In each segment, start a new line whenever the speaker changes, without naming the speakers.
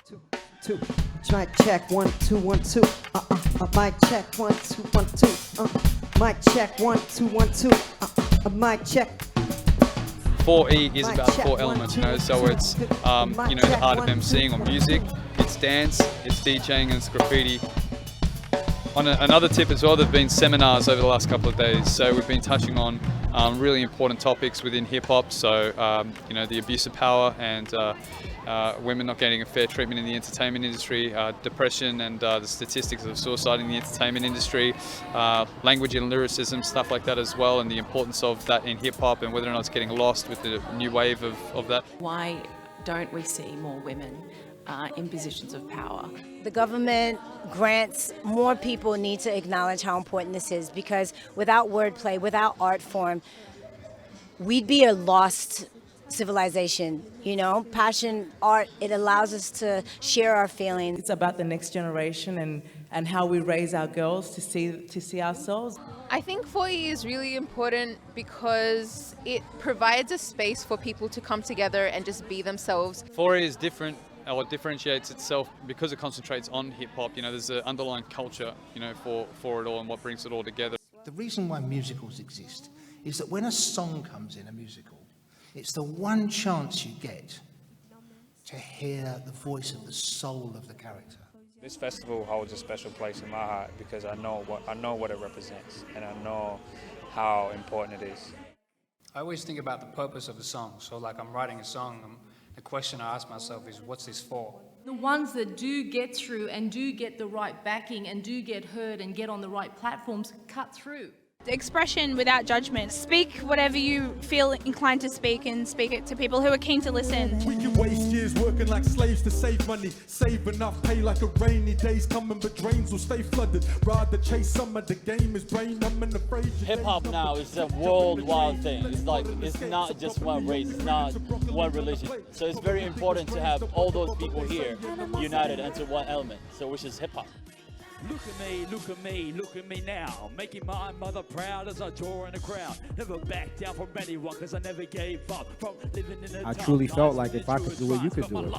Two, two. Mic check 1 2 1 2. Mic check 1 2 1 2. Mic check 1 2 1 2. Mic check.
4E is about 4 elements, you know. So it's you know, the art of emceeing or music. It's dance, it's DJing, and it's graffiti. On another tip as well, there have been seminars over the last couple of days. So we've been touching on really important topics within hip hop. So you know, the abuse of power and women not getting a fair treatment in the entertainment industry, depression and the statistics of suicide in the entertainment industry, language and lyricism, stuff like that as well, and the importance of that in hip hop and whether or not it's getting lost with the new wave of that.
Why don't we see more women in positions of power?
The government grants, more people need to acknowledge how important this is, because without wordplay, without art form, we'd be a lost civilization. You know, passion, art, it allows us to share our feelings.
It's about the next generation and how we raise our girls to see ourselves.
I think 4E is really important because it provides a space for people to come together and just be themselves.
4E is different, or it differentiates itself because it concentrates on hip hop. You know, there's an underlying culture, you know, for it all and what brings it all together.
The reason why musicals exist is that when a song comes in a musical, it's the one chance you get to hear the voice of the soul of the character.
This festival holds a special place in my heart because I know what it represents, and I know how important it is.
I always think about the purpose of a song. So like I'm writing a song, the question I ask myself is, what's this for?
The ones that do get through and do get the right backing and do get heard and get on the right platforms cut through.
Expression without judgment. Speak whatever you feel inclined to speak, and speak it to people who are keen to listen.
We can waste years working like slaves to save money. Save enough, pay like a rainy day's coming, but drains will stay flooded. Rather chase some of the game is brain. I'm afraid.
Hip hop now is a worldwide thing. It's like, it's not just one race, it's not one religion. So it's very important to have all those people here united into one element, so which is hip hop.
Look at me, look at me, look at me now. Making my mother proud as I draw in a crowd. Never back down from anyone because I never gave up. From living in a
I truly felt like if I could do it, you could do it.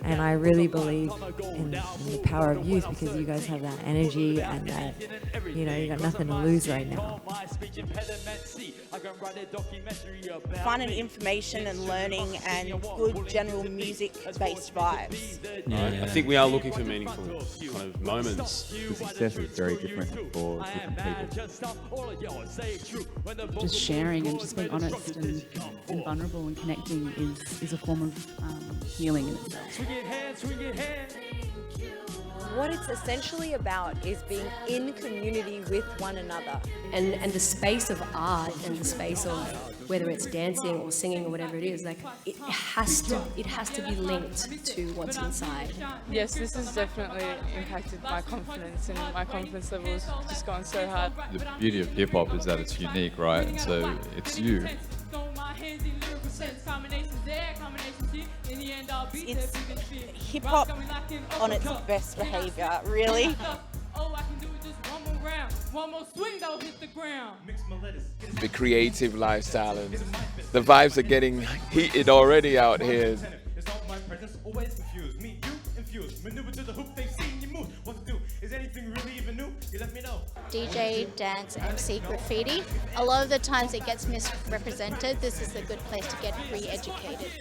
And I really believe in the power of youth, because you guys have that energy and that, you know, you got nothing to lose right now.
Finding information and learning and good general music-based vibes.
I think we are looking for meaningful kind of moments.
The success is very different for different people.
Just sharing and just being honest and vulnerable and connecting is a form of healing in itself.
What it's essentially about is being in community with one another.
And the space of art and the space of whether it's dancing or singing or whatever it is, like it has to be linked to what's inside.
Yes, this has definitely impacted my confidence, and my confidence level's just gone so hard.
The beauty of hip hop is that it's unique, right? And so it's you.
It's hip-hop on its best behaviour, really.
The creative lifestyle, and the vibes are getting heated already out here.
DJ, dance, MC, graffiti. A lot of the times it gets misrepresented. This is a good place to get re-educated.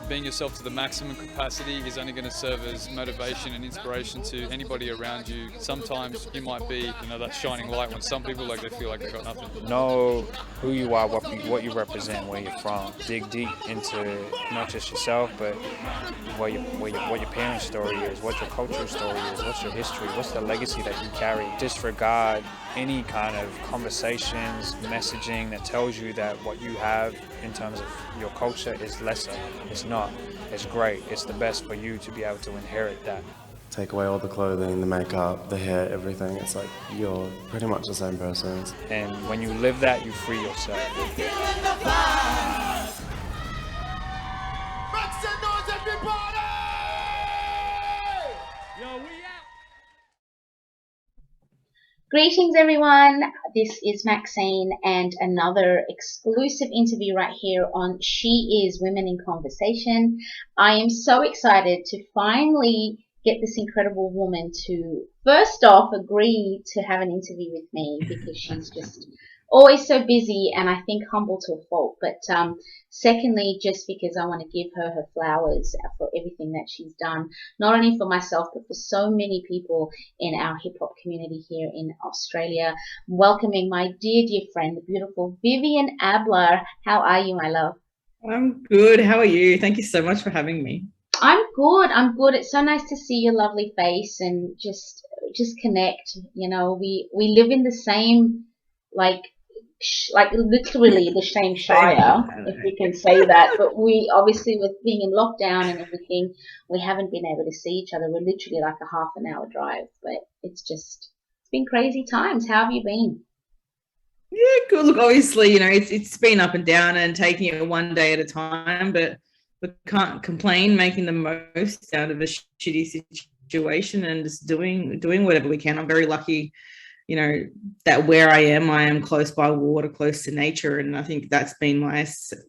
Being yourself to the maximum capacity is only going to serve as motivation and inspiration to anybody around you. Sometimes you might be, you know, that shining light when some people they feel like they've got nothing.
Know who you are, what you represent, where you're from. Dig deep into not just yourself, but what your parents' story is, what your cultural story is, what's your history, what's the legacy that you carry. Disregard any kind of conversations, messaging that tells you that what you have in terms of your culture is lesser. It's not. It's great. It's the best for you to be able to inherit that.
Take away all the clothing, the makeup, the hair, everything. It's like you're pretty much the same person.
And when you live that, you free yourself.
Greetings everyone, this is Maxine and another exclusive interview right here on She Is Women in Conversation. I am so excited to finally get this incredible woman to first off agree to have an interview with me because she's just always so busy and I think humble to a fault. But secondly, just because I want to give her flowers for everything that she's done, not only for myself, but for so many people in our hip hop community here in Australia. Welcoming my dear, dear friend, the beautiful Vyvienne Abla. How are you, my love?
I'm good. How are you? Thank you so much for having me.
I'm good. I'm good. It's so nice to see your lovely face and just connect. You know, we live in the same, like literally the same shire, if we can say that. But we obviously, with being in lockdown and everything, we haven't been able to see each other. We're literally like a half an hour drive, but it's been crazy times. How have you been?
Yeah, good. Look, obviously, you know, it's been up and down and taking it one day at a time, but we can't complain, making the most out of a shitty situation and just doing whatever we can. I'm very lucky, you know, that where I am close by water, close to nature. And I think that's been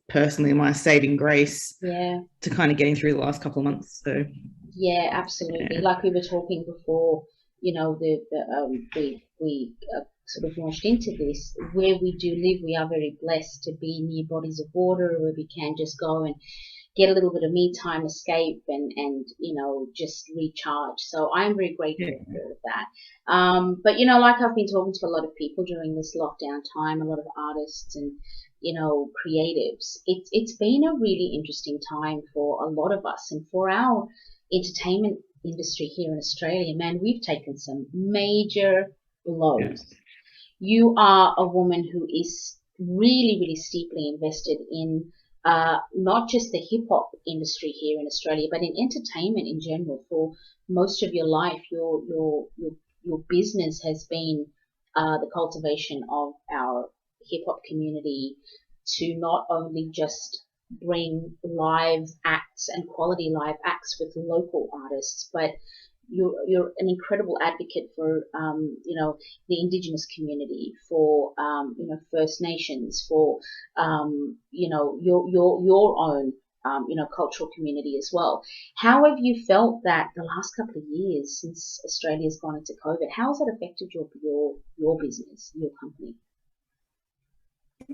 personally my saving grace to kind of getting through the last couple of months. So
yeah, absolutely. Yeah. Like we were talking before, you know, we sort of launched into this. Where we do live, we are very blessed to be near bodies of water where we can just go and get a little bit of me time, escape, and you know, just recharge. So I'm very grateful for all of that. But you know, like I've been talking to a lot of people during this lockdown time, a lot of artists and, you know, creatives. It's been a really interesting time for a lot of us, and for our entertainment industry here in Australia. Man, we've taken some major blows. Yes. You are a woman who is really, really steeply invested in not just the hip hop industry here in Australia, but in entertainment in general. For most of your life, your business has been the cultivation of our hip hop community to not only just bring live acts and quality live acts with local artists, but you're an incredible advocate for you know, the Indigenous community, for you know, First Nations, for you know, your own you know, cultural community as well. How have you felt that the last couple of years since Australia's gone into COVID? How has that affected your business, your company?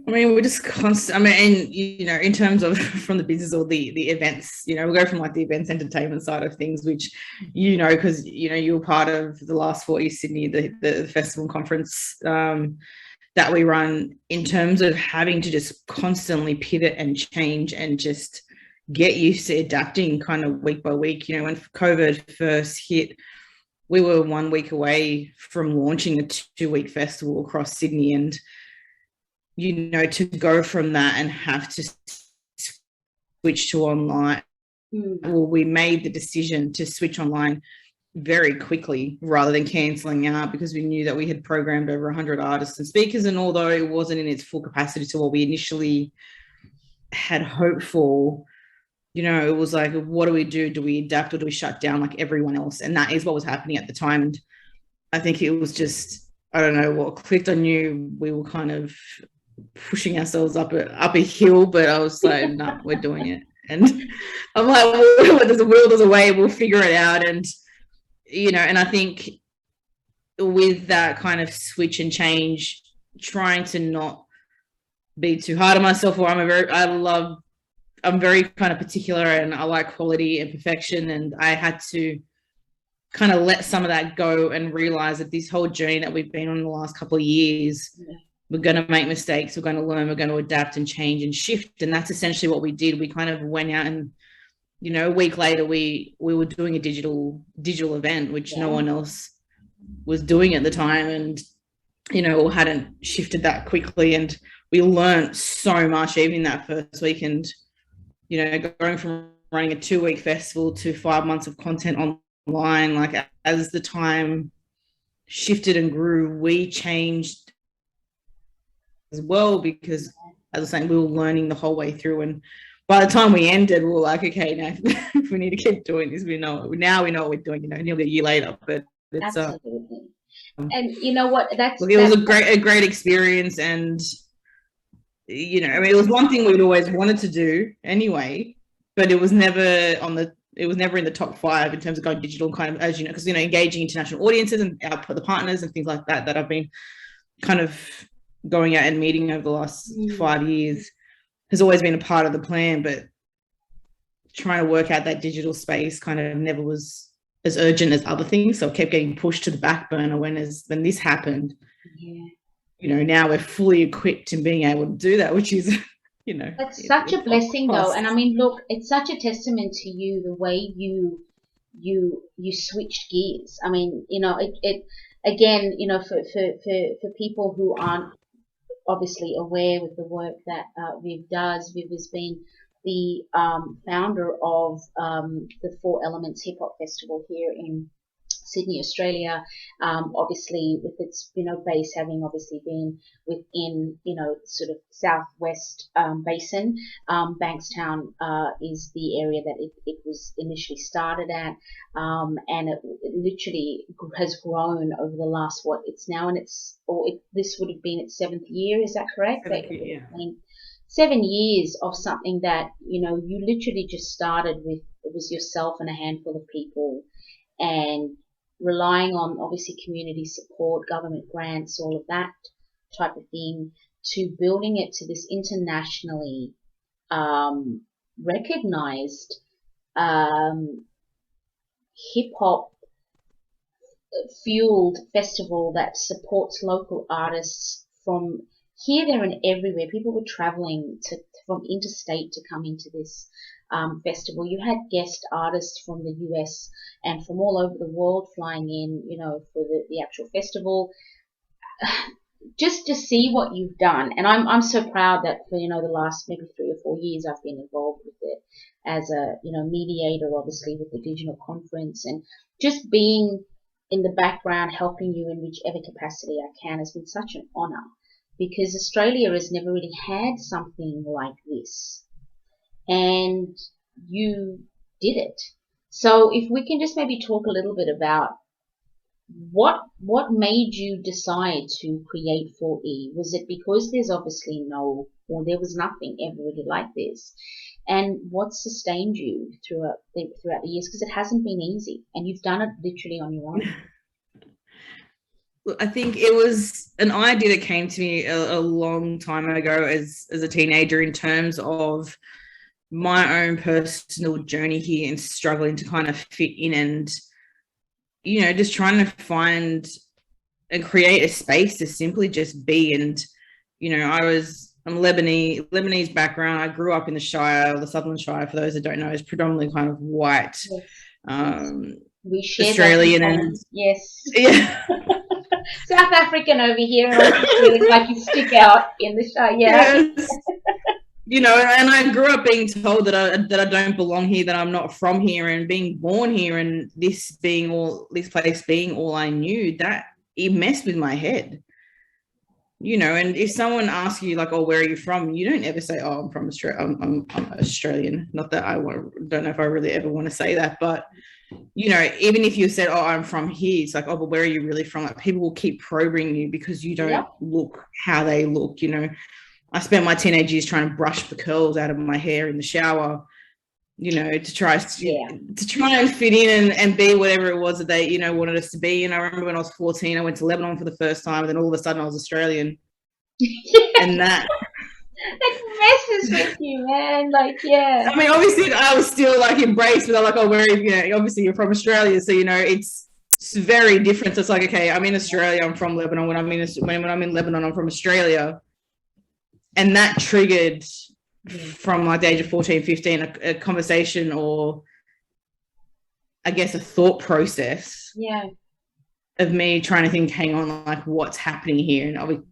I mean, we're just constant. I mean, and you know, in terms of from the business or the events, you know, we go from like the events entertainment side of things, which, you know, because you know, you were part of the last 40 Sydney, the festival and conference that we run, in terms of having to just constantly pivot and change and just get used to adapting kind of week by week. You know, when COVID first hit, we were 1 week away from launching a 2-week festival across Sydney, and you know, to go from that and have to switch to online. Well, we made the decision to switch online very quickly rather than cancelling out, because we knew that we had programmed over 100 artists and speakers, and although it wasn't in its full capacity to what we initially had hoped for, you know, it was like, what do we do? Do we adapt or do we shut down like everyone else? And that is what was happening at the time. And I think it was just, I don't know what clicked. I knew we were kind of pushing ourselves up a hill, but I was like, no, we're doing it. And I'm like, well, there's a will, there's a way, we'll figure it out. And, you know, and I think with that kind of switch and change, trying to not be too hard on myself, or I'm very kind of particular and I like quality and perfection. And I had to kind of let some of that go and realize that this whole journey that we've been on the last couple of years, we're going to make mistakes, we're going to learn, we're going to adapt and change and shift. And that's essentially what we did. We kind of went out and, you know, a week later, we were doing a digital event, which no one else was doing at the time. And, you know, or hadn't shifted that quickly. And we learned so much even that first week. And, you know, going from running a 2-week festival to 5 months of content online, like as the time shifted and grew, we changed as well, because as I was saying, we were learning the whole way through, and by the time we ended, we were like, okay, now if we need to keep doing this, we know what we're doing, you know, nearly a year later. But it's
absolutely. And you know what?
Look, it was a great experience, and you know, I mean, it was one thing we'd always wanted to do anyway, but it was never in the top 5 in terms of going digital, kind of, as you know, because, you know, engaging international audiences and the partners and things like that I've been kind of going out and meeting over the last 5 years has always been a part of the plan, but trying to work out that digital space kind of never was as urgent as other things, so it kept getting pushed to the back burner when this happened. You know, now we're fully equipped in being able to do that, which is, you know,
it's such a blessing though. And I mean, look, it's such a testament to you, the way you switched gears. I mean, you know, it again, you know, for people who aren't obviously aware with the work that Viv does, Viv has been the founder of the 4 Elements Hip Hop Festival here in Sydney, Australia, obviously with its, you know, base having obviously been within, you know, sort of southwest basin. Bankstown is the area that it was initially started at, and it literally has grown over the last, this would have been its 7th year, is that correct?
7th year, yeah.
7 years of something that, you know, you literally just started with, it was yourself and a handful of people, and relying on obviously community support, government grants, all of that type of thing, to building it to this internationally recognized hip-hop fueled festival that supports local artists from here, there, and everywhere. People were traveling from interstate to come into this festival. You had guest artists from the US and from all over the world flying in, you know, for the actual festival. Just to see what you've done, and I'm so proud that for, you know, the last maybe 3 or 4 years I've been involved with it as a, you know, mediator, obviously, with the digital conference, and just being in the background helping you in whichever capacity I can has been such an honor, because Australia has never really had something like this, and you did it. So if we can just maybe talk a little bit about what made you decide to create 4E? Was it because there's obviously there was nothing ever really like this? And what sustained you throughout the years? Because it hasn't been easy, and you've done it literally on your own.
I think it was an idea that came to me a long time ago as a teenager, in terms of my own personal journey here and struggling to kind of fit in, and, you know, just trying to find and create a space to simply just be. And, you know, I'm Lebanese background. I grew up in the Shire, the Southern Shire, for those that don't know, is predominantly kind of white.
Yes. We share
Australian
that
and
yes.
Yeah.
South African over here, and I'm feeling like you stick out in the Shire. Yeah.
Yes. You know, and I grew up being told that I don't belong here, that I'm not from here, and being born here, and this place being all I knew, that it messed with my head. You know, and if someone asks you like, "Oh, where are you from?" you don't ever say, "Oh, I'm from Australia. I'm Australian." Not that don't know if I really ever want to say that, but, you know, even if you said, "Oh, I'm from here," it's like, "Oh, but where are you really from?" Like, people will keep probing you because you don't look how they look. You know, I spent my teenage years trying to brush the curls out of my hair in the shower, you know, to try and fit in and be whatever it was that they, you know, wanted us to be. And I remember when I was 14, I went to Lebanon for the first time, and then all of a sudden I was Australian. And that
messes with you, man. Like, yeah.
I mean, obviously I was still like embraced, but I'm like, "Oh, where are you?" You know, obviously you're from Australia, so, you know, it's very different. So it's like, okay, I'm in Australia, I'm from Lebanon. When I'm in Lebanon, I'm from Australia. And that triggered, from like the age of 14, 15, a conversation, or I guess a thought process of me trying to think, hang on, like, what's happening here? And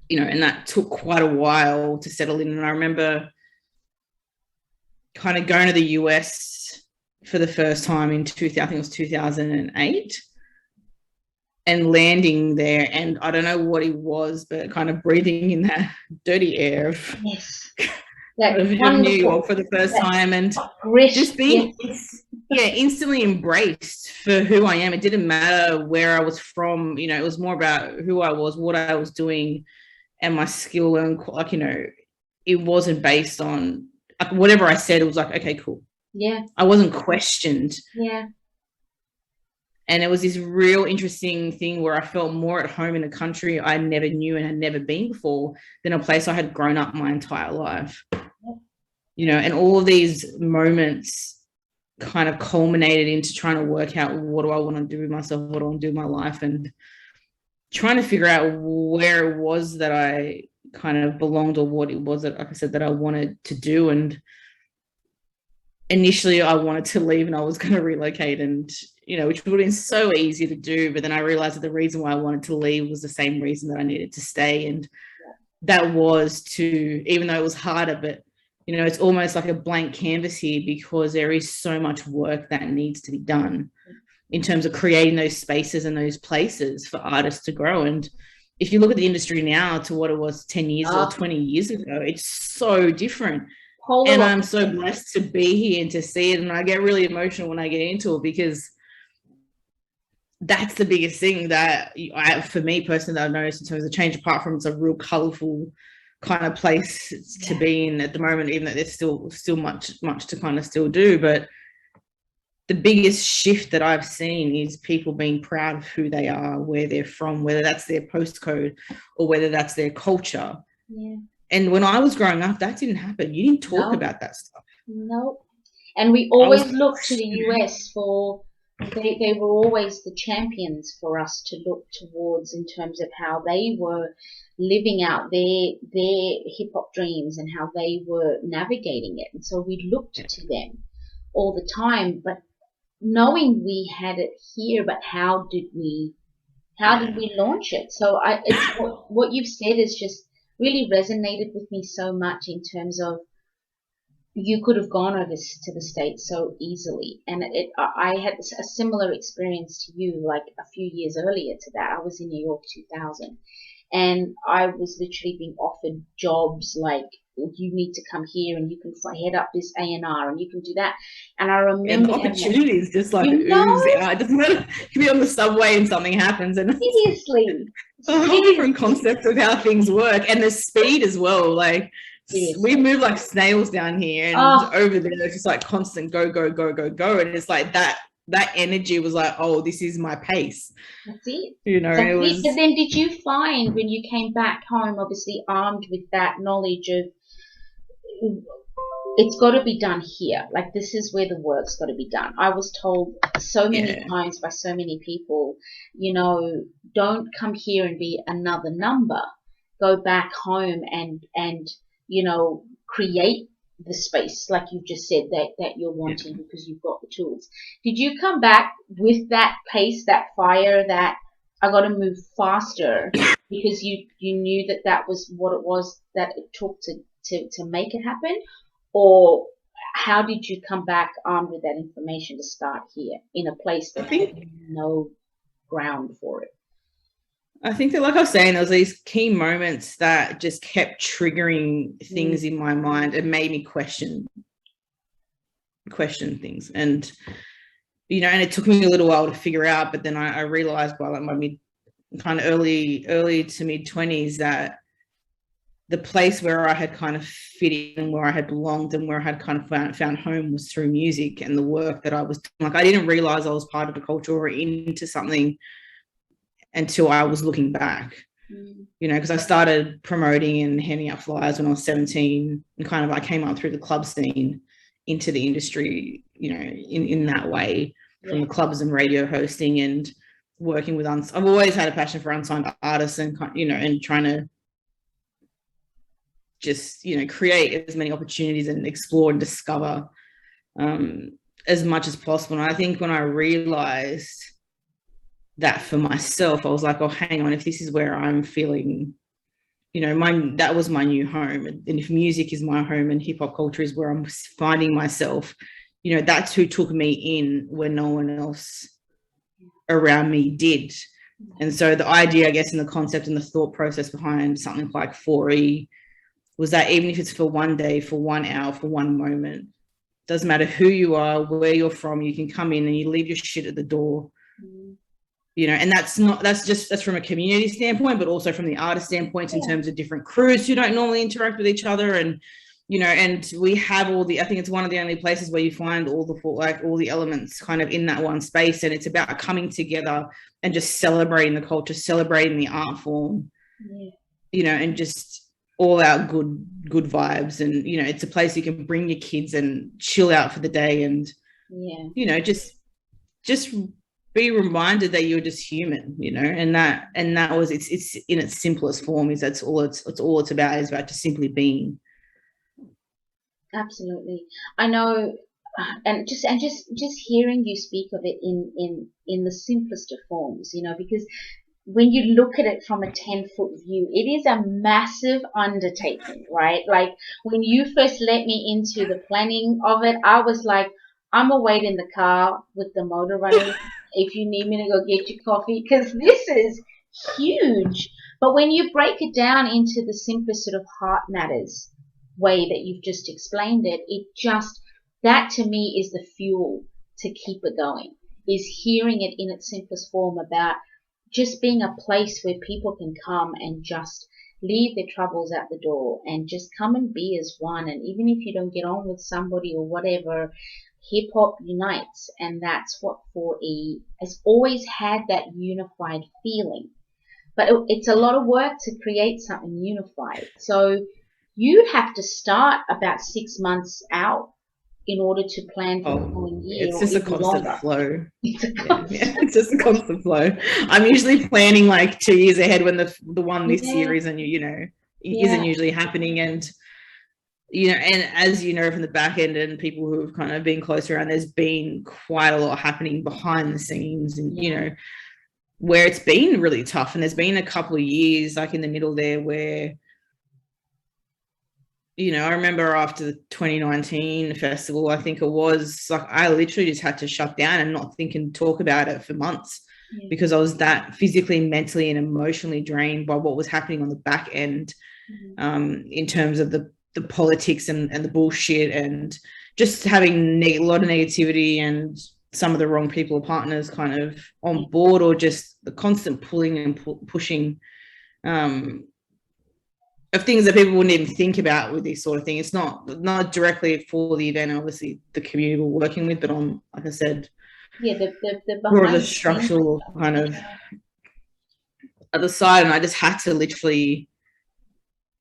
you know, and that took quite a while to settle in. And I remember kind of going to the US for the first time in I think it was 2008. And landing there, and I don't know what it was, but kind of breathing in that dirty air of
That
of New
wonderful,
York for the first
that
time, and
grit,
just being instantly embraced for who I am. It didn't matter where I was from, you know, it was more about who I was, what I was doing, and my skill, and like, you know, it wasn't based on like, whatever I said. It was like, okay, cool.
Yeah.
I wasn't questioned.
Yeah.
And it was this real interesting thing where I felt more at home in a country I never knew and had never been before than a place I had grown up my entire life. You know, and all of these moments kind of culminated into trying to work out, what do I want to do with myself? What do I want to do with my life? And trying to figure out where it was that I kind of belonged, or what it was that, like I said, that I wanted to do. And initially I wanted to leave and I was going to relocate, and, you know, which would have been so easy to do. But then I realized that the reason why I wanted to leave was the same reason that I needed to stay. And that was to, even though it was harder, but, you know, it's almost like a blank canvas here, because there is so much work that needs to be done in terms of creating those spaces and those places for artists to grow. And if you look at the industry now to what it was 10 years or 20 years ago, it's so different. And I'm so blessed to be here and to see it. And I get really emotional when I get into it, because that's the biggest thing that for me personally, that I've noticed in terms of change, apart from it's a real colorful kind of place to be in at the moment, even though there's still much to kind of still do. But the biggest shift that I've seen is people being proud of who they are, where they're from, whether that's their postcode or whether that's their culture.
Yeah.
And when I was growing up, that didn't happen. You didn't talk about that stuff.
No. And we always looked to the US for, they were always the champions for us to look towards in terms of how they were living out their hip hop dreams and how they were navigating it. And so we looked to them all the time, but knowing we had it here, but how did we launch it? So it's what you've said is just really resonated with me so much, in terms of you could have gone over to the States so easily. And I had a similar experience to you, like a few years earlier to that. I was in New York 2000, and I was literally being offered jobs like, you need to come here and you can head up this A&R and you can do that. And I remember
and opportunities just like ooze out. It doesn't matter. You could be on the subway and something happens, and
seriously,
it's a whole different concept of how things work, and the speed as well. Like we move like snails down here, and over there it's just like constant go, and it's like that energy was like, oh, this is my pace.
That's it.
You know, it was.
But then did you find when you came back home, obviously armed with that knowledge of, it's got to be done here, like this is where the work's got to be done. I was told so many times by so many people, you know, don't come here and be another number. Go back home and you know, create the space, like you've just said, that you're wanting, because you've got the tools. Did you come back with that pace, that fire, that I got to move faster, because you knew that was what it was that it took to make it happen? Or how did you come back armed with that information to start here in a place that had no ground for it?
I think that, like I was saying, there was these key moments that just kept triggering things in my mind and made me question things. And, you know, and it took me a little while to figure out, but then I realized by like my early to mid 20s that the place where I had kind of fit in, where I had belonged, and where I had kind of found home was through music and the work that I was doing. Like, I didn't realize I was part of a culture or into something until I was looking back, you know, because I started promoting and handing out flyers when I was 17, and kind of I came up through the club scene into the industry, you know, in that way, from the clubs and radio hosting and working with I've always had a passion for unsigned artists, and, you know, and trying to just, you know, create as many opportunities and explore and discover as much as possible. And I think when I realized that for myself, I was like, oh, hang on, if this is where I'm feeling, you know, that was my new home. And if music is my home and hip hop culture is where I'm finding myself, you know, that's who took me in when no one else around me did. And so the idea, I guess, and the concept and the thought process behind something like 4E was that even if it's for one day, for 1 hour, for one moment, doesn't matter who you are, where you're from, you can come in and you leave your shit at the door. You know, and that's from a community standpoint, but also from the artist standpoint in terms of different crews who don't normally interact with each other. And, you know, and we have I think it's one of the only places where you find all the elements kind of in that one space. And it's about coming together and just celebrating the culture, celebrating the art form, you know, and just all out good vibes. And, you know, it's a place you can bring your kids and chill out for the day and, you know, just be reminded that you're just human, you know, and that was it's in its simplest form. Is that's all it's about, is about just simply being.
Absolutely. I know, and just hearing you speak of it in the simplest of forms, you know, because when you look at it from a 10-foot view, it is a massive undertaking, right? Like when you first let me into the planning of it, I was like, I'm gonna wait in the car with the motor running if you need me to go get your coffee, because this is huge. But when you break it down into the simplest sort of heart matters way that you've just explained it, that to me is the fuel to keep it going, is hearing it in its simplest form about just being a place where people can come and just leave their troubles at the door and just come and be as one. And even if you don't get on with somebody or whatever, hip hop unites, and that's what 4E has always had, that unified feeling. But it's a lot of work to create something unified. So you have to start about 6 months out in order to plan for the following year.
It's just a constant flow. It's just a constant flow. I'm usually planning like 2 years ahead when the one this year isn't usually happening. And you know, and as you know from the back end and people who have kind of been close around, there's been quite a lot happening behind the scenes, and you know, where it's been really tough. And there's been a couple of years like in the middle there where, you know, I remember after the 2019 festival, I think it was, like I literally just had to shut down and not think and talk about it for months because I was that physically, mentally and emotionally drained by what was happening on the back end, in terms of the politics and the bullshit, and just having a lot of negativity and some of the wrong people or partners kind of on board, or just the constant pulling and pushing of things that people wouldn't even think about with this sort of thing. It's not directly for the event, obviously the community we're working with, but on, like I said,
the
more of the structural kind of at the side. And I just had to literally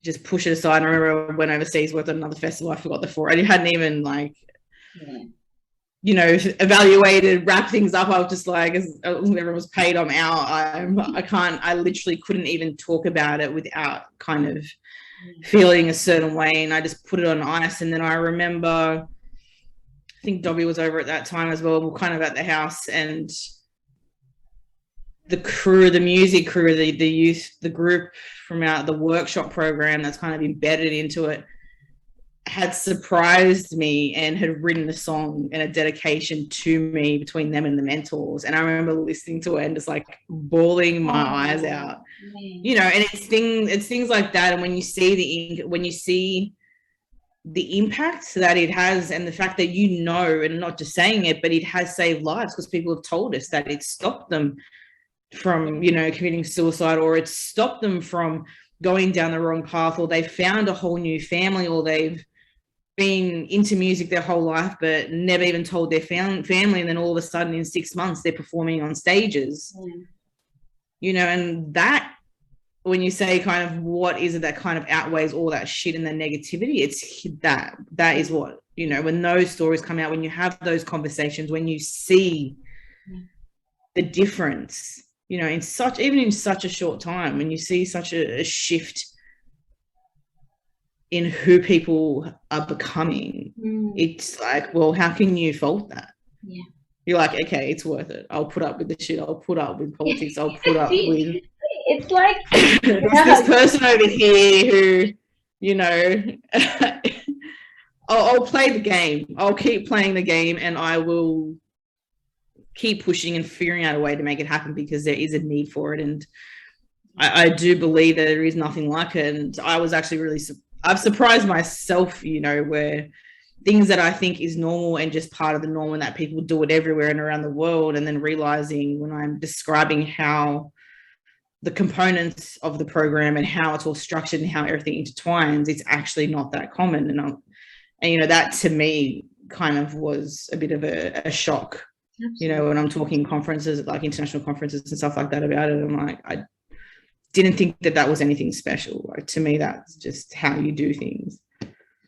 just push it aside. I remember I went overseas, worked at another festival, I forgot the 4. I hadn't even like, you know, evaluated, wrap things up. I was just like, as everyone was paid, I'm out. I literally couldn't even talk about it without kind of feeling a certain way. And I just put it on ice. And then I remember, I think Dobby was over at that time as well. We were kind of at the house, and the crew, the music crew, the youth, the group from the workshop program that's kind of embedded into it, had surprised me and had written a song and a dedication to me between them and the mentors. And I remember listening to it and just like bawling my eyes out, you know. And it's things like that. And when you see the impact that it has, and the fact that, you know, and not just saying it, but it has saved lives, because people have told us that it stopped them from, you know, committing suicide, or it's stopped them from going down the wrong path, or they've found a whole new family, or they've been into music their whole life but never even told their family, and then all of a sudden in 6 months they're performing on stages, you know. And that, when you say kind of what is it that kind of outweighs all that shit and the negativity, it's that is what, you know, when those stories come out, when you have those conversations, when you see the difference, you know, in such a short time, when you see such a shift in who people are becoming, it's like, well, how can you fault that? You're like, okay, it's worth it. I'll put up with the shit. I'll put up with politics. I'll put up with,
it's like
this person over here who, you know, I'll play the game. I'll keep playing the game, and I will keep pushing and figuring out a way to make it happen, because there is a need for it. And I do believe that there is nothing like it. And I was actually really I've surprised myself, you know, where things that I think is normal and just part of the norm and that people do it everywhere and around the world, and then realizing when I'm describing how the components of the program and how it's all structured and how everything intertwines, it's actually not that common. And you know, that to me kind of was a bit of a shock. Absolutely. You know, when I'm talking conferences, like international conferences and stuff like that about it, I'm like, I didn't think that was anything special. Like, to me, that's just how you do things.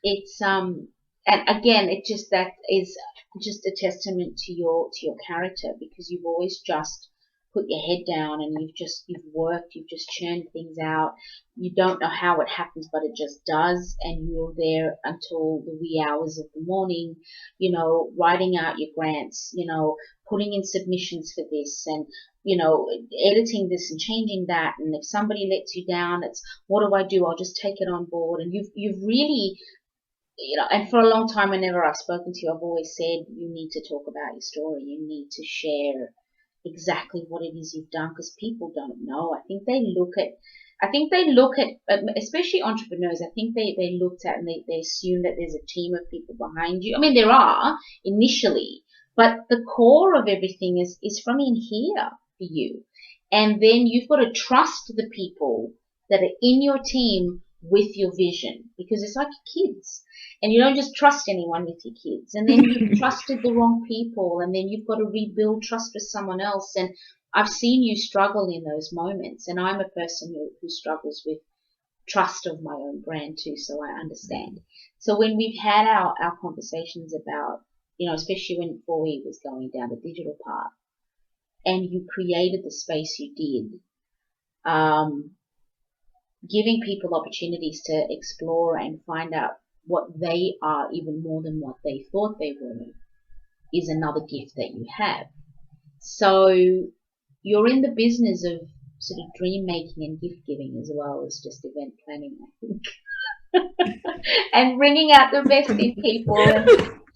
It's and again, it just, that is just a testament to your character, because you've always just put your head down and you've worked, you've just churned things out. You don't know how it happens, but it just does, and you're there until the wee hours of the morning, you know, writing out your grants, you know, putting in submissions for this, and, you know, editing this and changing that. And if somebody lets you down, it's, what do? I'll just take it on board. And you've really, you know, and for a long time, whenever I've spoken to you, I've always said, you need to talk about your story. You need to share exactly what it is you've done, because people don't know. I think they look at, especially entrepreneurs, I think they looked at and they assume that there's a team of people behind you. I mean, there are initially, but the core of everything is from in here for you. And then you've got to trust the people that are in your team with your vision, because it's like kids, and you don't just trust anyone with your kids, and then you've trusted the wrong people, and then you've got to rebuild trust with someone else. And I've seen you struggle in those moments, and I'm a person who struggles with trust of my own brand too, so I understand. So when we've had our conversations about, you know, especially when 4E was going down the digital path, and you created the space you did, giving people opportunities to explore and find out what they are even more than what they thought they were, is another gift that you have. So you're in the business of sort of dream making and gift giving as well as just event planning, I think. And bringing out the best in people and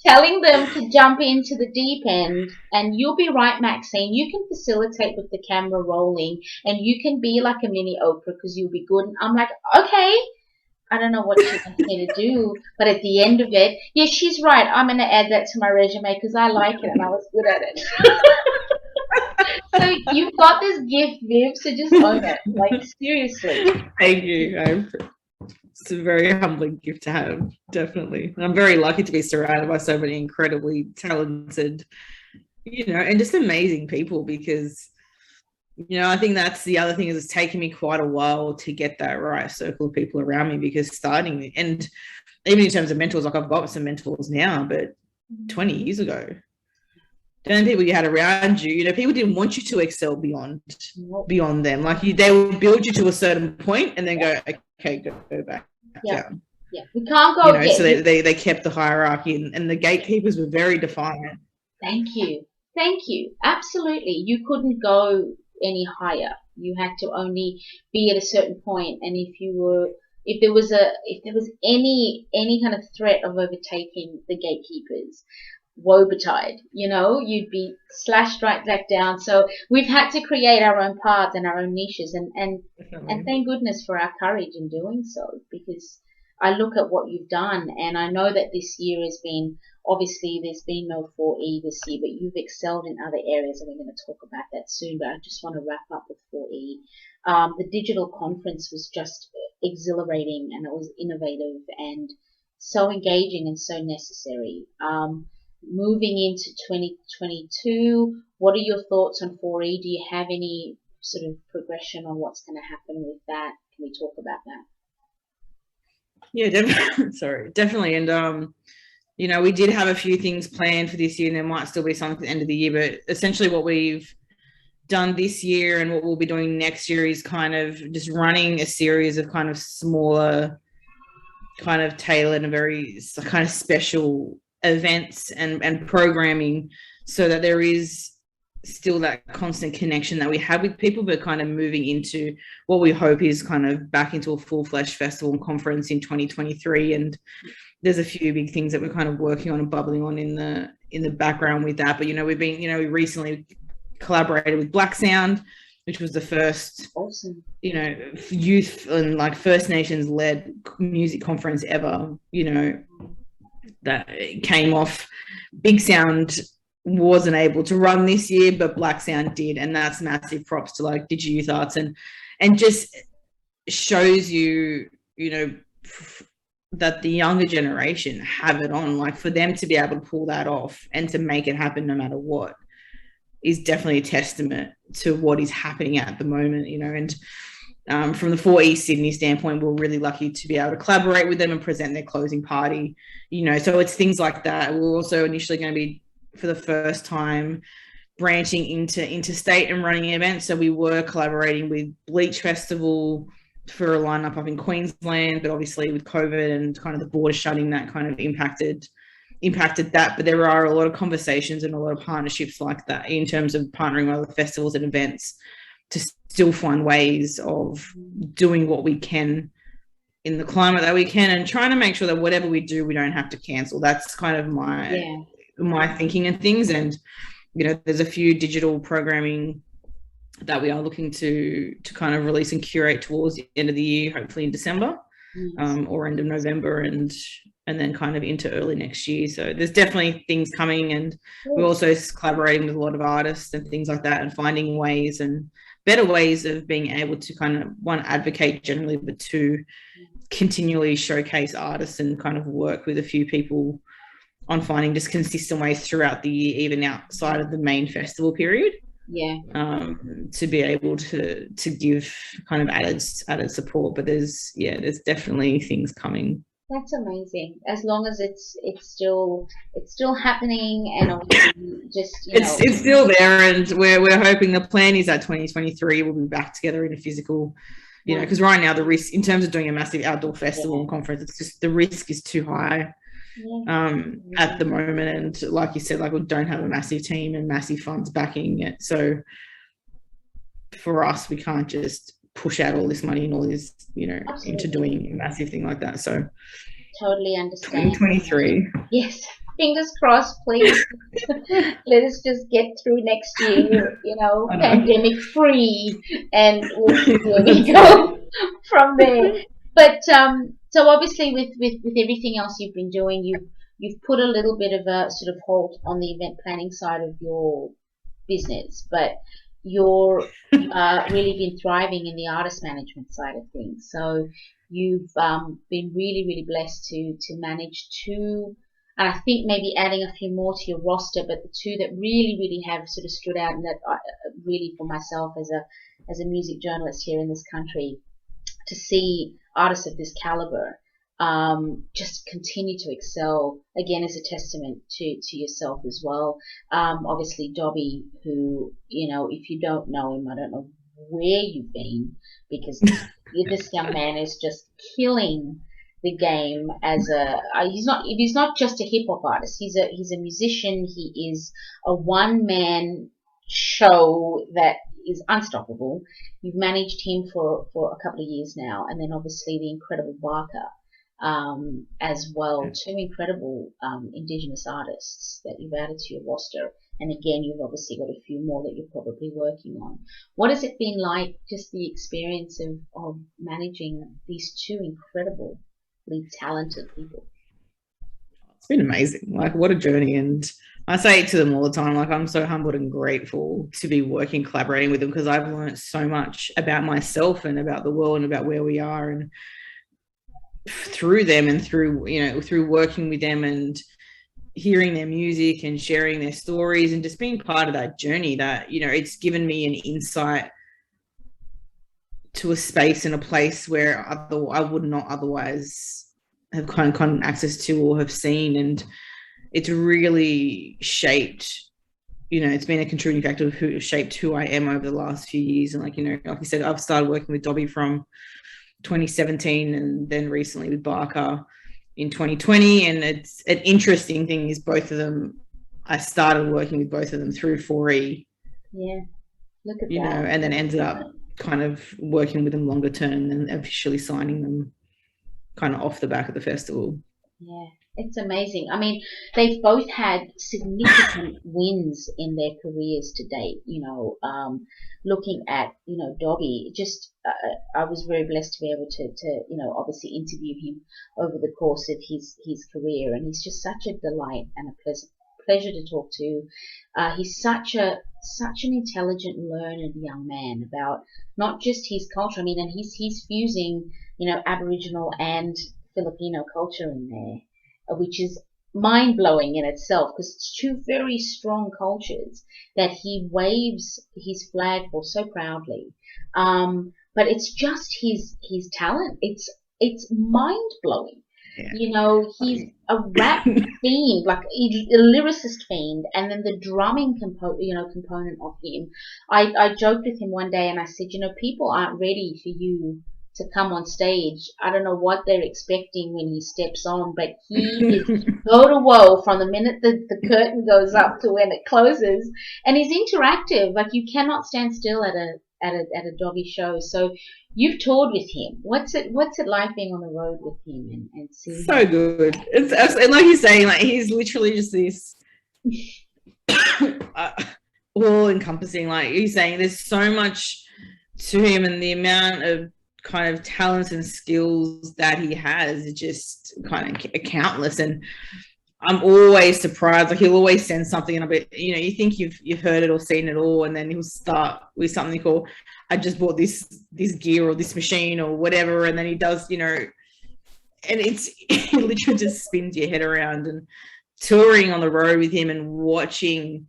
telling them to jump into the deep end. And you'll be right, Maxine, you can facilitate with the camera rolling, and you can be like a mini Oprah because you'll be good. And I'm like, okay, I don't know what she wants me to do, but at the end of it, yeah, she's right, I'm going to add that to my resume because I like it and I was good at it. So you've got this gift, Viv, so just own it. Like, seriously.
Thank you. It's a very humbling gift to have, definitely. And I'm very lucky to be surrounded by so many incredibly talented, you know, and just amazing people, because, you know, I think that's the other thing, is it's taken me quite a while to get that right circle of people around me, because starting, and even in terms of mentors, like I've got some mentors now, but 20 years ago, the people you had around you, you know, people didn't want you to excel beyond them. Like they would build you to a certain point and then go, okay, go back down.
Yeah, we can't go.
You know, so they kept the hierarchy, and the gatekeepers were very defiant.
Thank you. Absolutely, you couldn't go any higher. You had to only be at a certain point, and if there was any kind of threat of overtaking the gatekeepers, woe betide, you know, you'd be slashed right back down. So we've had to create our own paths and our own niches, and thank goodness for our courage in doing so, because I look at what you've done, and I know that this year has been, obviously there's been no 4E this year, but you've excelled in other areas, and we're going to talk about that soon. But I just want to wrap up with 4E. The digital conference was just exhilarating, and it was innovative and so engaging and so necessary. Moving into 2022, what are your thoughts on 4E? Do you have any sort of progression on what's going to happen with that? Can we talk about that?
Yeah, definitely. And, you know, we did have a few things planned for this year, and there might still be some at the end of the year, but essentially what we've done this year and what we'll be doing next year is kind of just running a series of kind of smaller, kind of tailored and very kind of special events and programming, so that there is still that constant connection that we have with people, but kind of moving into what we hope is kind of back into a full-fledged festival and conference in 2023. And there's a few big things that we're kind of working on and bubbling on in the background with that. But, you know, we recently collaborated with Black Sound, which was the first,
awesome,
you know, youth and like First Nations led music conference ever, you know, that came off. Big Sound wasn't able to run this year, but Black Sound did, and that's massive props to like Digi Youth Arts, and just shows you, you know, that the younger generation have it on. Like, for them to be able to pull that off and to make it happen no matter what is definitely a testament to what is happening at the moment, you know. And from the 4E Sydney standpoint, we're really lucky to be able to collaborate with them and present their closing party, you know. So it's things like that. We're also initially going to be, for the first time, branching into interstate and running events. So we were collaborating with Bleach Festival for a lineup up in Queensland, but obviously with COVID and kind of the border shutting, that kind of impacted that. But there are a lot of conversations and a lot of partnerships like that in terms of partnering with other festivals and events to still find ways of doing what we can in the climate that we can, and trying to make sure that whatever we do, we don't have to cancel. That's kind of my thinking and things. And, you know, there's a few digital programming that we are looking to kind of release and curate towards the end of the year, hopefully in December, or end of November, and then kind of into early next year. So there's definitely things coming, and we're also collaborating with a lot of artists and things like that, and finding ways and better ways of being able to kind of, one, advocate generally, but two, continually showcase artists and kind of work with a few people on finding just consistent ways throughout the year, even outside of the main festival period. To be able to give kind of added support. But there's definitely things coming.
That's amazing. As long as it's still happening, and obviously just, you know,
it's still there, and we're hoping, the plan is that 2023 we'll be back together in a physical, you know, because right now the risk in terms of doing a massive outdoor festival and conference, it's just, the risk is too high at the moment. And like you said, like, we don't have a massive team and massive funds backing it. So for us, we can't just push out all this money and all this, you know, into doing a massive thing like that. So
totally understand.
2023.
Yes. Fingers crossed, please. Let us just get through next year, you know, pandemic free, and we'll see where we go from there. But so obviously with everything else you've been doing, you've put a little bit of a sort of halt on the event planning side of your business, but you're really been thriving in the artist management side of things. So you've been really, really blessed to manage two, and I think maybe adding a few more to your roster, but the two that really, really have sort of stood out, and that really, for myself as a music journalist here in this country, to see artists of this caliber just continue to excel, again, is a testament to yourself as well. Obviously Dobby, who, you know, if you don't know him, I don't know where you've been, because this young man is just killing the game as he's not just a hip hop artist, he's a musician, he is a one-man show that is unstoppable. You've managed him for a couple of years now, and then obviously the incredible Barker as well. Two incredible Indigenous artists that you've added to your roster, and again, you've obviously got a few more that you're probably working on. What has it been like, just the experience of managing these two incredibly talented people?
It's been amazing. Like, what a journey. And I say it to them all the time, like, I'm so humbled and grateful to be working, collaborating with them, because I've learned so much about myself and about the world and about where we are, and through them, and through, you know, through working with them and hearing their music and sharing their stories and just being part of that journey, that, you know, it's given me an insight to a space and a place where I would not otherwise have kind of access to or have seen. And it's really shaped, you know, it's been a contributing factor of who shaped who I am over the last few years. And like, you know, like you said, I've started working with Dobby from 2017, and then recently with Barker in 2020. And it's an interesting thing is both of them, I started working with both of them through 4E.
Yeah, look at
you
that.
know, and then ended up kind of working with them longer term and officially signing them kind of off the back of the festival.
Yeah, it's amazing. I mean, they've both had significant wins in their careers to date. Looking at, Dobby, just I was very blessed to be able to obviously interview him over the course of his career, and he's just such a delight and a pleasure to talk to. He's such an intelligent, learned young man about not just his culture. I mean, and he's fusing, Aboriginal and Filipino culture in there, which is mind blowing in itself because it's two very strong cultures that he waves his flag for so proudly. But it's just his talent. It's mind blowing. He's a rap fiend, like a lyricist fiend, and then the drumming component of him. I joked with him one day and I said, people aren't ready for you to come on stage. I don't know what they're expecting when he steps on, but he is go to woe from the minute the curtain goes up to when it closes, and he's interactive. Like, you cannot stand still at a Dobby show. So you've toured with him. What's it like being on the road with him and seeing
so
him?
good? It's absolutely, like you're saying, like he's literally just this all encompassing. Like you're saying, there's so much to him, and the amount of kind of talents and skills that he has is just kind of countless. And I'm always surprised. Like, he'll always send something, and I'll be, you think you've heard it or seen it all, and then he'll start with something called, I just bought this gear or this machine or whatever, and then he does, and it's it literally just spins your head around. And touring on the road with him and watching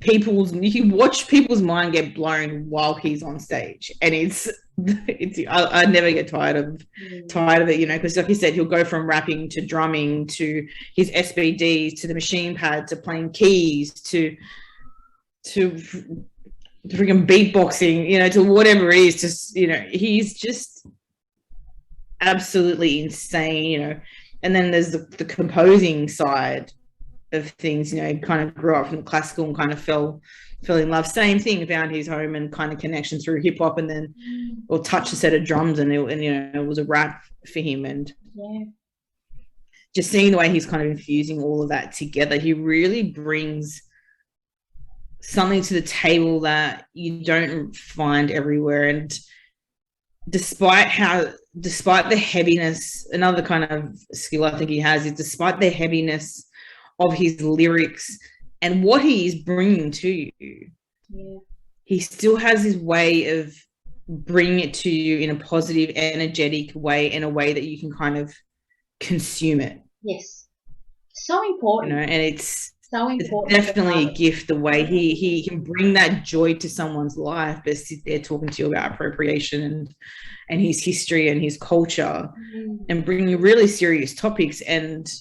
you can watch people's mind get blown while he's on stage, and it's I never get tired of it, because like you said, he'll go from rapping to drumming to his SBDs to the machine pad to playing keys to freaking beatboxing, to whatever it is. Just he's just absolutely insane, and then there's the composing side of things. Kind of grew up from classical and kind of fell in love. Same thing, found his home and kind of connection through hip hop, and then or touch a set of drums, and it was a rap for him. And just seeing the way he's kind of infusing all of that together, he really brings something to the table that you don't find everywhere. And despite the heaviness, another kind of skill I think he has is, despite the heaviness of his lyrics and what he is bringing to you, he still has his way of bringing it to you in a positive, energetic way, in a way that you can kind of consume it.
Yes, so important.
And it's
so important.
It's definitely a gift, the way he can bring that joy to someone's life, but sit there talking to you about appropriation and his history and his culture, and bringing really serious topics, and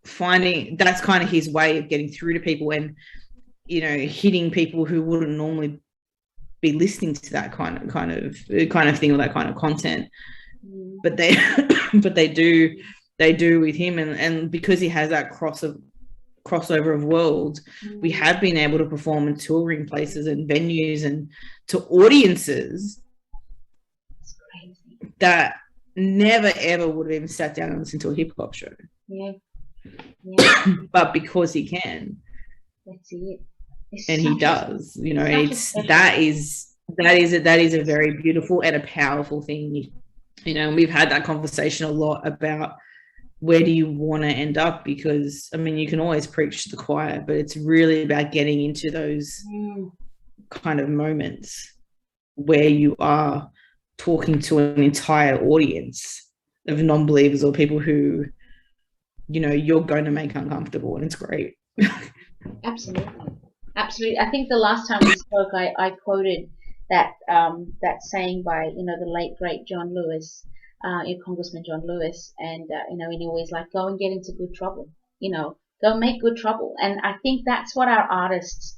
finding that's kind of his way of getting through to people, and hitting people who wouldn't normally be listening to that kind of thing or that kind of content, but they do with him. And because he has that crossover of worlds, we have been able to perform in touring places and venues and to audiences that never ever would have even sat down and listened to a hip-hop show. But because he can,
that's it.
And he does, that is a very beautiful and a powerful thing. And we've had that conversation a lot about, where do you want to end up? Because you can always preach to the choir, but it's really about getting into those kind of moments where you are talking to an entire audience of non-believers or people who you're going to make uncomfortable, and it's great.
Absolutely. I think the last time we spoke, I quoted that saying by the late great John Lewis, Congressman John Lewis, and and he always go and get into good trouble, go make good trouble. And I think that's what our artists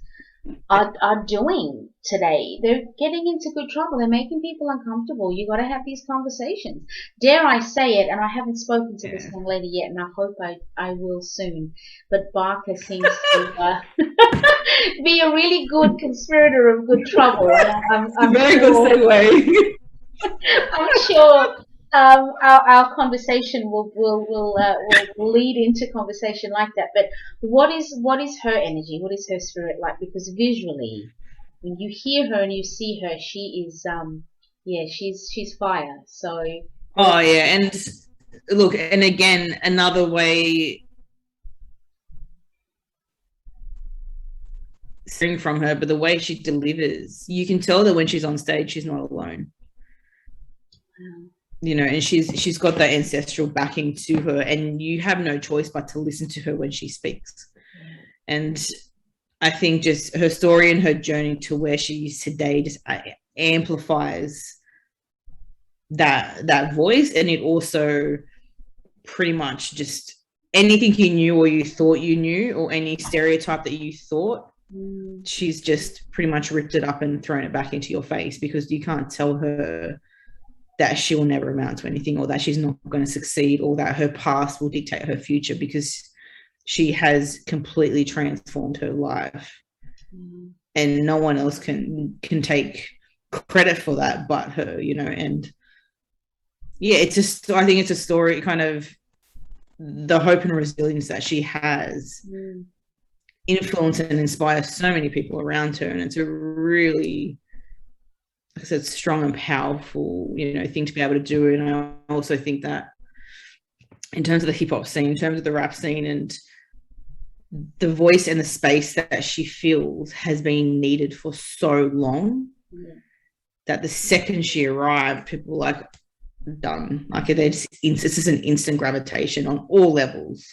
are doing today. They're getting into good trouble. They're making people uncomfortable. You got to have these conversations. Dare I say it? And I haven't spoken to this young lady yet, and I hope I will soon. But Barker seems to be a really good conspirator of good trouble. I'm
very
sure,
good segue.
our conversation will lead into conversation like that. But what is her energy? What is her spirit like? Because visually, when you hear her and you see her, she is she's fire. So
Oh yeah, and look, and again, another way sing from her, but the way she delivers, you can tell that when she's on stage, she's not alone. You know, and she's got that ancestral backing to her, and you have no choice but to listen to her when she speaks. And I think just her story and her journey to where she is today just amplifies that voice, and it also pretty much just anything you knew or you thought you knew, or any stereotype that you thought, she's just pretty much ripped it up and thrown it back into your face, because you can't tell her that she will never amount to anything, or that she's not going to succeed, or that her past will dictate her future, because she has completely transformed her life. And no one else can take credit for that but her, you know. And yeah, it's just, I think it's a story, kind of the hope and resilience that she has influence and inspire so many people around her. And it's a really, like I said, strong and powerful, you know, thing to be able to do. And I also think that in terms of the hip hop scene, in terms of the rap scene, and the voice and the space that she fills has been needed for so long, that the second she arrived, people were like, done. Like it's just an instant gravitation on all levels,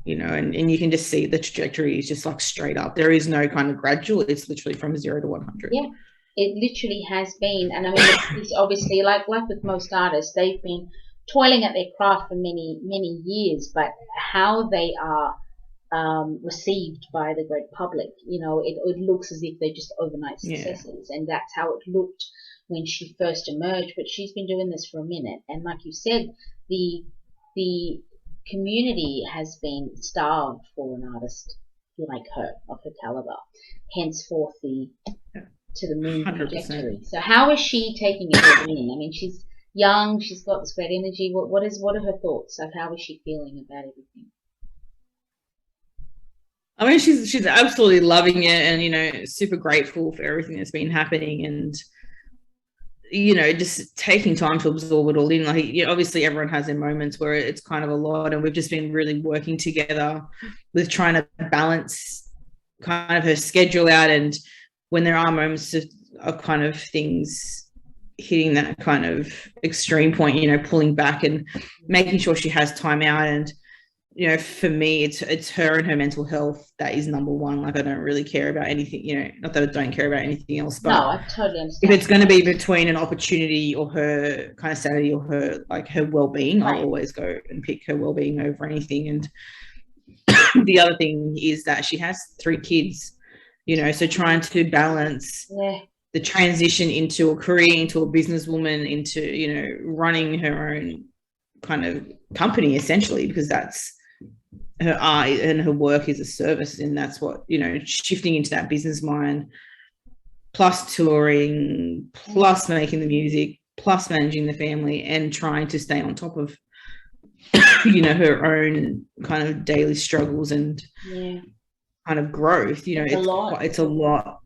you know, and you can just see the trajectory is just like straight up. There is no kind of gradual, it's literally from 0 to 100.
Yeah, it literally has been. And I mean, it's obviously like with most artists, they've been toiling at their craft for many years, but how they are received by the great public, you know, it looks as if they're just overnight successes. And that's how it looked when she first emerged. But she's been doing this for a minute, and like you said, the community has been starved for an artist like her, of her caliber, henceforth the to the moon 100%. Trajectory. So how is she taking it all in? I mean, she's young, she's got this great energy. What are her thoughts? Like, how is she feeling about everything?
I mean, she's absolutely loving it, and, you know, super grateful for everything that's been happening, and, you know, just taking time to absorb it all in. Like, you know, obviously everyone has their moments where it's kind of a lot, and we've just been really working together with trying to balance kind of her schedule out, and when there are moments of kind of things hitting that kind of extreme point, you know, pulling back and making sure she has time out. And, you know, for me, it's her and her mental health that is number one. Like, I don't really care about anything, you know, not that I don't care about anything else, but
no, I totally understand.
If it's going to be between an opportunity or her kind of sanity or her, like, her well-being, I'll always go and pick her well-being over anything. And the other thing is that she has 3 kids, you know, so trying to balance the transition into a career, into a businesswoman, into, you know, running her own kind of company, essentially, because that's her art and her work is a service, and that's what, you know, shifting into that business mind, plus touring, plus making the music, plus managing the family, and trying to stay on top of, you know, her own kind of daily struggles and kind of growth. You know, it's a lot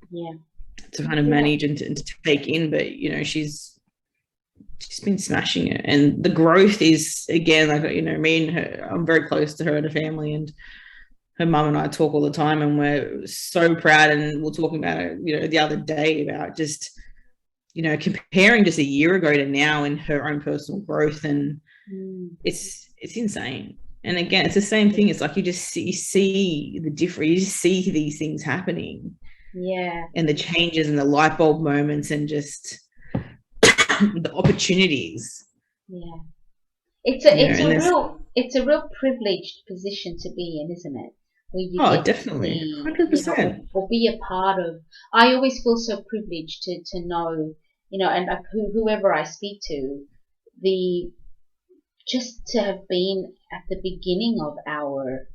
to kind of manage and to take in, but, you know, she's been smashing it. And the growth is, again, like, you know, me and her, I'm very close to her and her family, and her mum and I talk all the time, and we're so proud. And we're talking about it, you know, the other day, about just, you know, comparing just a year ago to now in her own personal growth, and it's insane. And again, it's the same thing. It's like you see the difference. You just see these things happening, and the changes and the light bulb moments, and just the opportunities.
It's a real privileged position to be in, isn't it? Where you get
definitely, 100%,
you know, or be a part of. I always feel so privileged to know, you know, and whoever I speak to, just to have been at the beginning of our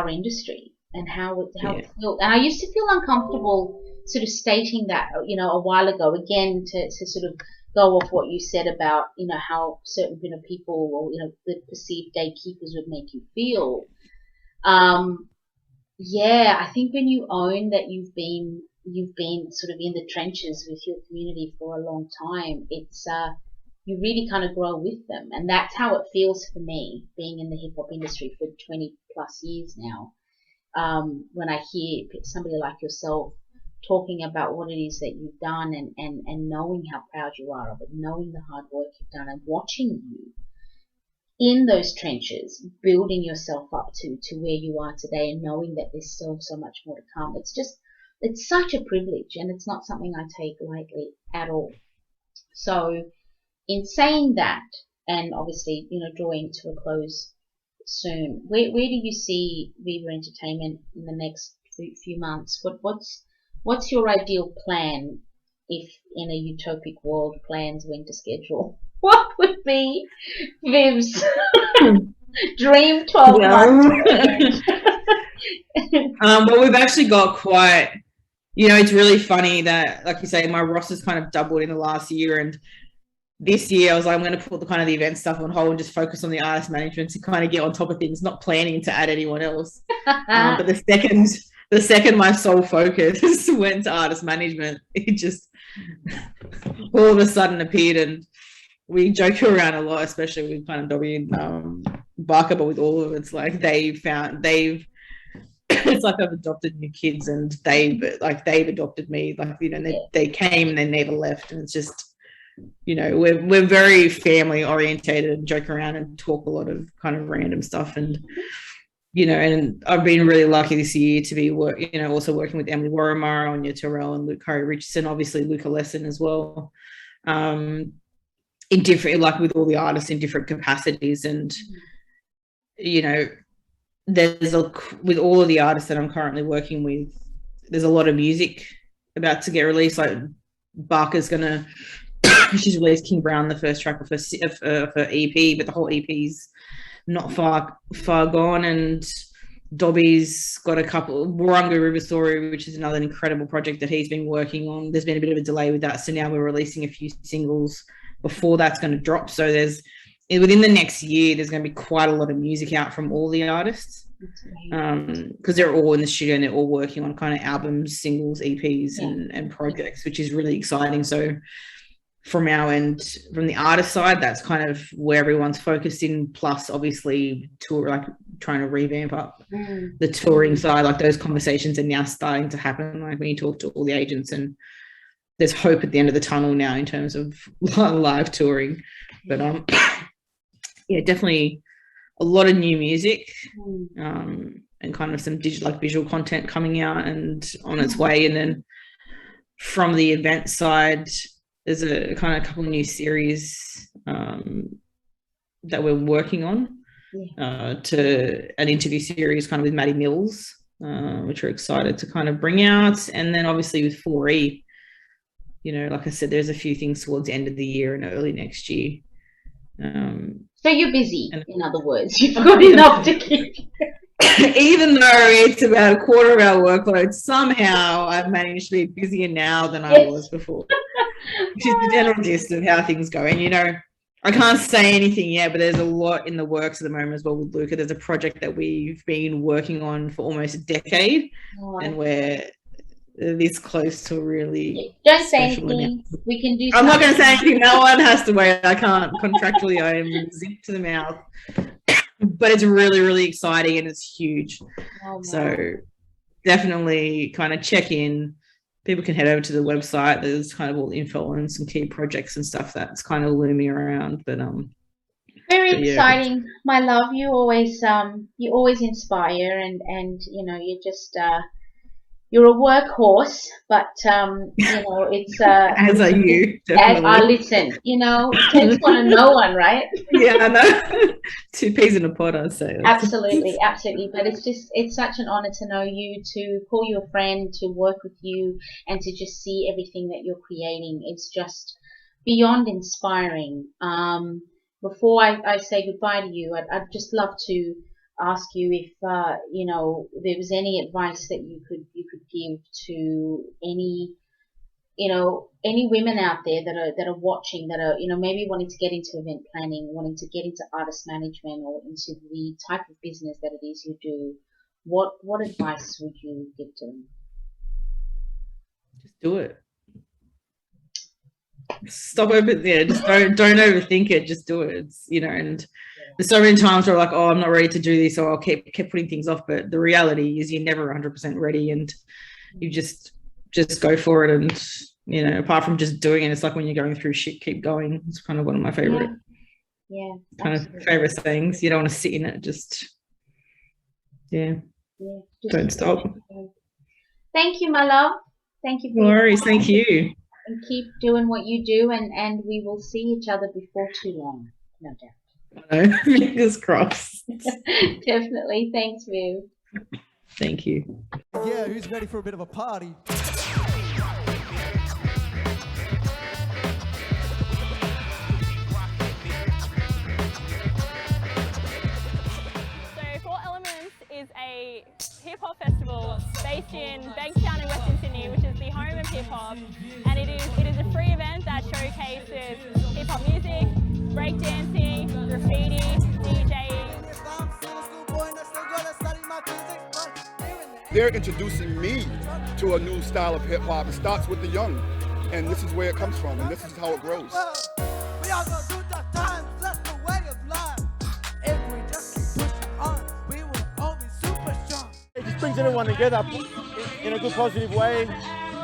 industry, and how it felt. And I used to feel uncomfortable sort of stating that, you know, a while ago, again, to sort of go off what you said about, you know, how certain people, or, you know, the perceived gatekeepers would make you feel. Yeah, I think when you own that you've been sort of in the trenches with your community for a long time, it's you really kind of grow with them, and that's how it feels for me, being in the hip hop industry for 20 plus years now. When I hear somebody like yourself talking about what it is that you've done, and knowing how proud you are of it, knowing the hard work you've done, and watching you in those trenches, building yourself up to where you are today, and knowing that there's still so much more to come. It's such a privilege, and it's not something I take lightly at all. So in saying that, and obviously, you know, drawing to a close soon, where do you see Vyva Entertainment in the next few months? What's your ideal plan, if in a utopic world plans went to schedule? What would be Viv's dream 12 months?
Well, we've actually got quite, you know, it's really funny that, like you say, my roster's kind of doubled in the last year, and this year I was like, I'm going to put the kind of the event stuff on hold and just focus on the artist management to kind of get on top of things, not planning to add anyone else. But the second my sole focus went to artist management, it just all of a sudden appeared. And we joke around a lot, especially with kind of Dobby and Barker, but with all of it, it's like it's like I've adopted new kids, and they've adopted me, like, you know, they came and they never left. And it's just, you know, we're very family orientated and joke around and talk a lot of kind of random stuff. And, you know, and I've been really lucky this year to be also working with Emily Warrimar, Anya Terrell, and Luke Curry Richardson, obviously Luca Lesson as well, in different, like with all the artists in different capacities. And, you know, with all of the artists that I'm currently working with, there's a lot of music about to get released. Like Barker's gonna she's released King Brown, the first track of her EP, but the whole EP's not far gone. And Dobby's got a couple, Warunga River Story, which is another incredible project that he's been working on. There's been a bit of a delay with that, so now we're releasing a few singles before that's going to drop. So within the next year, there's going to be quite a lot of music out from all the artists, because they're all in the studio and they're all working on kind of albums, singles, EPs, and projects, which is really exciting. So from our end, from the artist side, that's kind of where everyone's focused in, plus obviously tour, like trying to revamp up the touring side. Like those conversations are now starting to happen, like when you talk to all the agents, and there's hope at the end of the tunnel now in terms of live touring. But yeah, definitely a lot of new music, and kind of some digital, like visual content coming out and on its way. And then from the event side, there's a kind of couple of new series that we're working on, to an interview series kind of with Maddie Mills, which we're excited to kind of bring out. And then obviously with 4E, you know, like I said, there's a few things towards the end of the year and early next year.
So you're busy, in other words. You've got enough to keep.
Even though it's about a quarter of our workload, somehow I've managed to be busier now than I was before, which is the general gist of how things go. And, you know, I can't say anything yet, but there's a lot in the works at the moment as well with Luca. There's a project that we've been working on for almost a decade, and we're this close to really.
Don't say anything. We can do.
I'm not going to say anything. No one has to wait. I can't contractually. I am zipped to the mouth. But it's really, really exciting, and it's huge. So definitely kind of check in. People can head over to the website. There's kind of all the info on some key projects and stuff that's kind of looming around. But
very exciting, my love. You always inspire, and you know, you just you're a workhorse, but you know, it's
as are you.
As I listen, you know, it takes one and no one, right?
Yeah, I know. 2 peas in a pod, I'd say.
Absolutely. But it's such an honor to know you, to call you a friend, to work with you, and to just see everything that you're creating. It's just beyond inspiring. Before I say goodbye to you, I'd just love to ask you if you know, there was any advice that you could give to any any women out there that are watching, that are, maybe wanting to get into event planning, wanting to get into artist management or into the type of business that it is you do, what advice would you give to them?
Just do it. Stop just don't overthink it. Just do it. It's, and there's so many times where like, oh, I'm not ready to do this, or I'll keep putting things off. But the reality is you're never 100% ready, and you just go for it. And apart from just doing it, it's like when you're going through shit, keep going. It's kind of one of my favorite kind of favorite things. You don't want to sit in it. Just don't stop.
Thank you, my love. Thank you.
No worries. Thank you.
And keep doing what you do, and we will see each other before too long, no doubt.
Fingers crossed.
Definitely. Thanks, Viv.
Thank you.
Yeah, who's ready for a bit of a party?
Is a hip-hop festival based in Bankstown in Western Sydney, which is the home of hip-hop, and it is a free event that showcases hip-hop music, breakdancing, graffiti, DJing.
They're introducing me to a new style of hip-hop. It starts with the young, and this is where it comes from, and this is how it grows.
We all gonna do the times, that's the way of life. If we just keep pushing on, we will all be super strong.
It just brings everyone together in a good, positive way.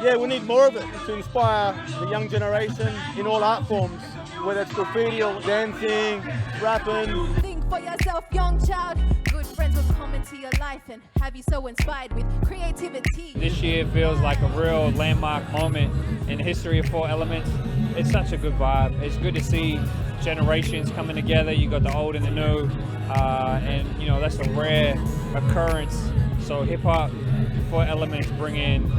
Yeah, we need more of it to inspire the young generation in all art forms, whether it's graffiti or dancing, rapping.
Think for yourself, young child. Good friends will come into your life and have you so inspired with creativity.
This year feels like a real landmark moment in the history of Four Elements. It's such a good vibe. It's good to see generations coming together. You got the old and the new, and that's a rare occurrence. So hip hop, Four Elements bring in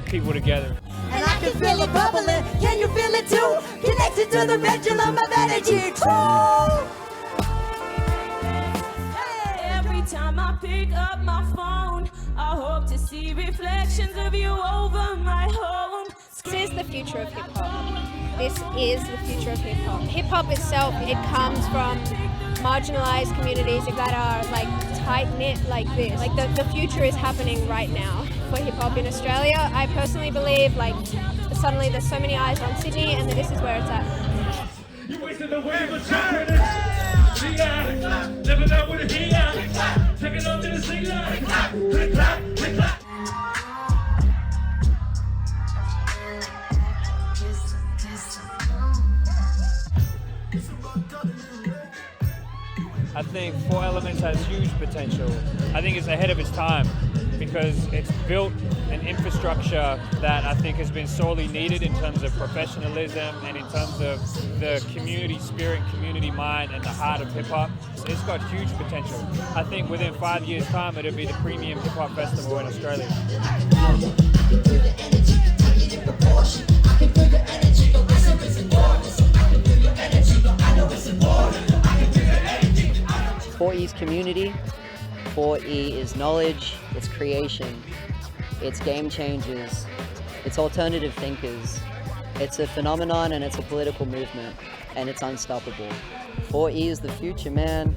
people together.
And I can feel it bubbling. Can you feel it too? Connected to the pendulum of energy.
Every time I pick up my phone, I hope to see reflections of you over my home.
This is the future of hip-hop. This is the future of hip-hop. Hip-hop itself, it comes from marginalized communities that are like tight-knit like this. Like the future is happening right now for hip-hop in Australia. I personally believe like suddenly there's so many eyes on Sydney and this is where it's at.
You wasted the wave of charity. Never know what he got. Take it up to the singer. Click, clap, click, clap.
I think Four Elements has huge potential. I think it's ahead of its time because it's built an infrastructure that I think has been sorely needed in terms of professionalism and in terms of the community spirit, community mind, and the heart of hip-hop. It's got huge potential. I think within 5 years' time, it'll be the premium hip-hop festival in Australia.
Four E's community. 4E is knowledge, it's creation, it's game changers, it's alternative thinkers, it's a phenomenon and it's a political movement, and it's unstoppable. 4E is the future, man.